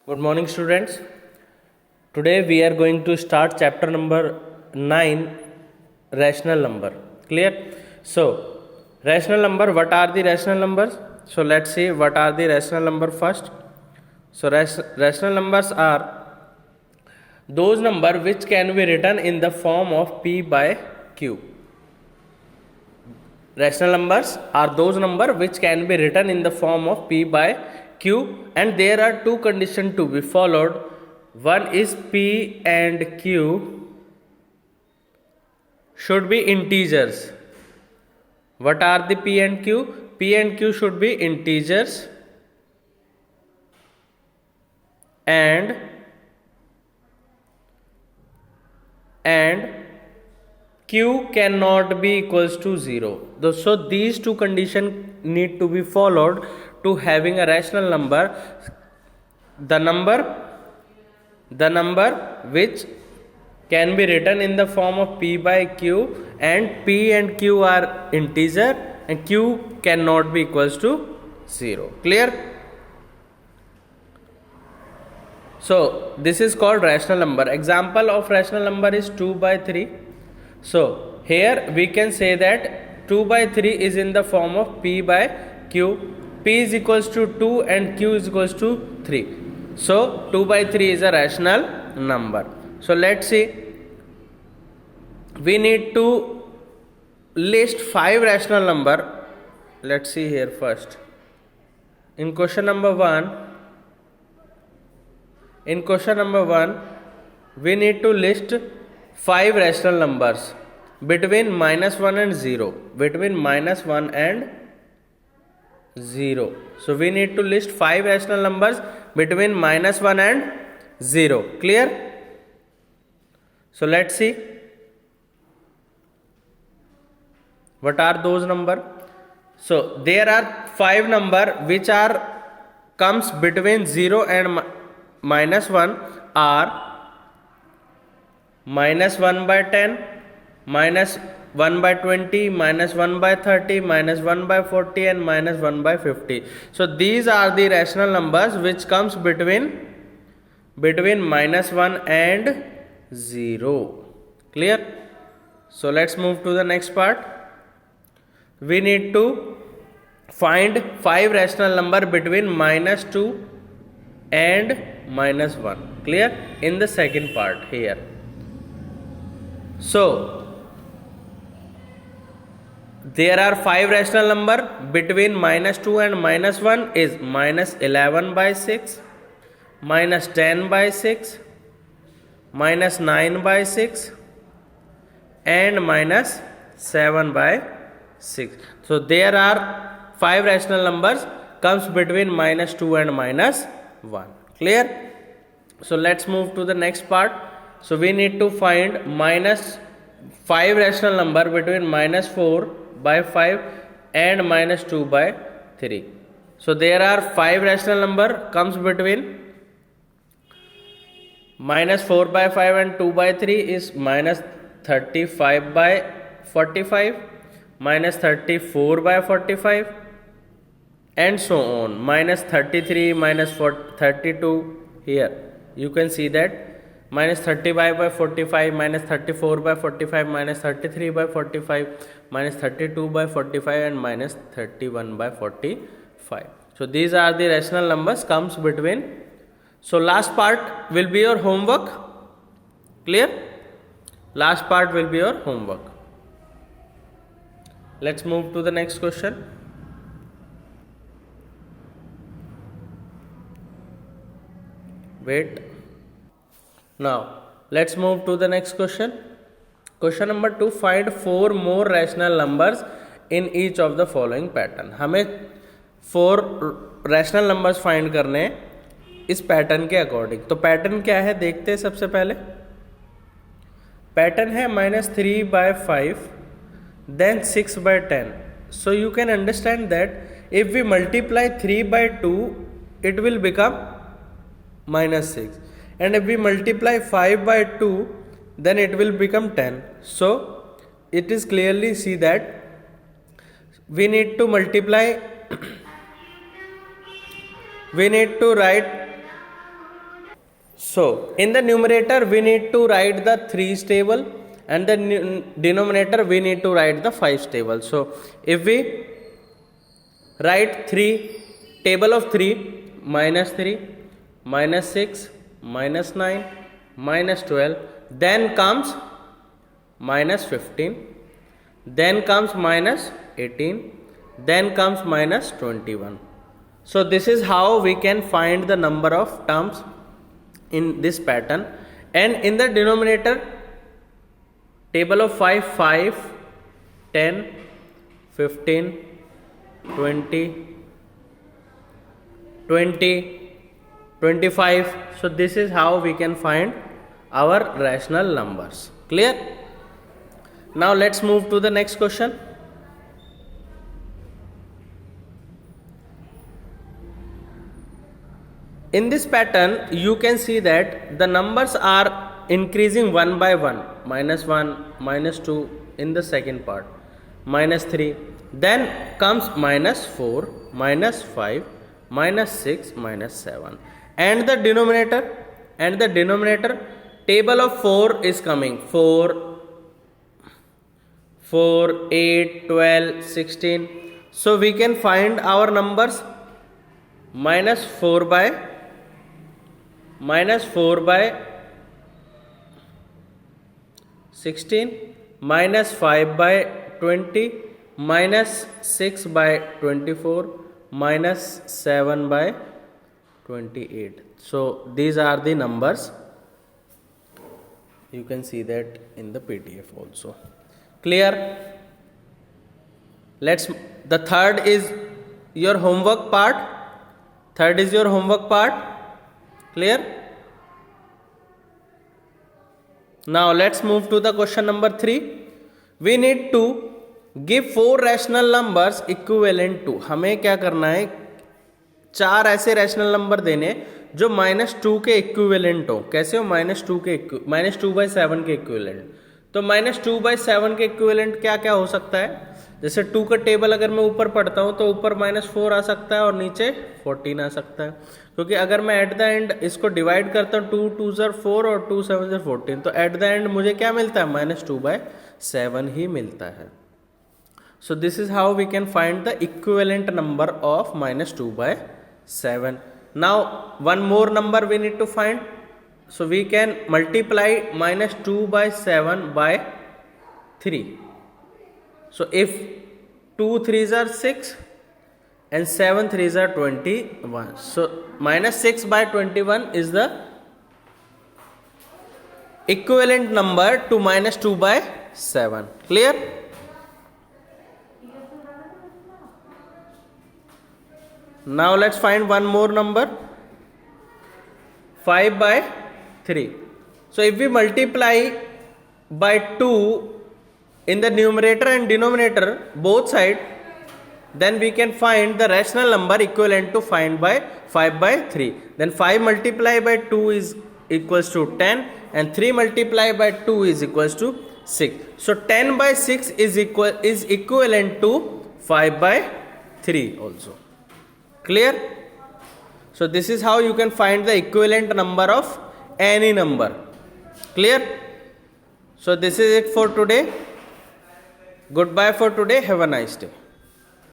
Good morning, students. Today we are going to start chapter number 9, rational number. Clear? So, rational number, what are the rational numbers? So, let's see what are the rational number first. So, rational numbers are those number which can be written in the form of P by Q. Rational numbers are those number which can be written in the form of P by Q, and there are two conditions to be followed. One is P and Q should be integers. What are the P and Q? P and Q should be integers, and Q cannot be equals to 0. So these two conditions need to be followed to having a rational number. The number which can be written in the form of P by Q, and P and Q are integer, and Q cannot be equals to 0. Clear? So this is called rational number. Example of rational number is 2 by 3. So here we can say that 2 by 3 is in the form of P by Q. P is equals to 2 and Q is equals to 3. So 2 by 3 is a rational number. So let's see. We need to list 5 rational number. Let's see here first. In question number 1, we need to list 5 rational numbers between -1 and 0. Between -1 and 0. So we need to list 5 rational numbers between -1 and 0. Clear? So let's see. What are those numbers? So there are 5 numbers which are comes between 0 and -1 are -1 by 10, -1 by 20, -1 by 30, -1 by 40, and -1 by 50. So these are the rational numbers which comes between -1 and 0. Clear? So let's move to the next part. We need to find 5 rational number between -2 and -1. Clear? In the second part here. So there are 5 rational number between -2 and -1 is -11 by 6, -10 by 6, -9 by 6, and -7 by 6. So there are 5 rational numbers comes between -2 and -1. Clear? So let's move to the next part. So we need to find -5 rational number between -4 by 5 and -2 by 3. So there are 5 rational number comes between -4 by 5 and 2 by 3 is -35 by 45, -34 by 45, and so on. -33, -32. Here you can see that -35 by 45, -34 by 45, -33 by 45, -32 by 45, and -31 by 45. So these are the rational numbers comes between. So last part will be your homework. Clear? Last part will be your homework. Let's move to the next question. Wait. Now let's move to the next question. Question number 2. Find 4 more rational numbers in each of the following pattern. हमें 4 rational numbers find करने इस pattern के according. तो pattern क्या है देखते हैं. सबसे पहले पैटर्न है -3 by 5, then 6 by 10. So you can understand that if we multiply 3 by 2, it will become -6. And if we multiply 5 by 2, then it will become 10. So it is clearly see that we need to multiply, we need to write So in the numerator we need to write the 3's table, and the denominator we need to write the 5's table. So if we write 3, table of 3, minus 3, minus 6, minus 9, minus 12, then comes minus 15, then comes minus 18, then comes minus 21. So this is how we can find the number of terms in this pattern. And in the denominator, table of 5, 5, 10, 15, 20, 20, 25. So this is how we can find our rational numbers. Clear? Now let's move to the next question. In this pattern, you can see that the numbers are increasing one by one. Minus 1, minus 2 in the second part, minus 3, then comes minus 4, minus 5, minus 6, minus 7. And the denominator, table of 4 is coming. 4, 8, 12, 16. So we can find our numbers minus 4 by 16, minus 5 by 20, minus 6 by 24, minus 7 by 28. So these are the numbers. You can see that in the PDF also. Clear? The third is your homework part. Clear? Now let's move to the question number 3. We need to give 4 rational numbers equivalent to. हमें क्या करना है, 4 ऐसे rational number देने जो -2 के equivalent हो. कैसे हो? -2/7 के इक्विवेलेंट. तो -2/7 के इक्विवेलेंट क्या क्या हो सकता है? जैसे 2 का टेबल अगर मैं ऊपर पढ़ता हूँ तो ऊपर -4 आ सकता है और नीचे 14 आ सकता है. क्योंकि अगर मैं एट द एंड इसको डिवाइड करता हूँ 2 2 4 और 2 7 14, तो एट द एंड मुझे क्या मिलता है? -2/7 ही मिलता है. So this is how we can find the equivalent number of -2/7. Now one more number we need to find. So we can multiply -2/7 by 3. So if 2 3s are 6 and 7 3s are 21. So -6/21 is the equivalent number to -2/7. Clear? Now let's find one more number, 5/3. So if we multiply by 2 in the numerator and denominator both sides, then we can find the rational number equivalent to 5/3. Then 5 multiplied by 2 is equals to 10, and 3 multiplied by 2 is equals to 6. So 10/6 is equivalent to 5/3 also. Clear? So this is how you can find the equivalent number of any number. Clear? So this is it for today. Goodbye for today. Have a nice day.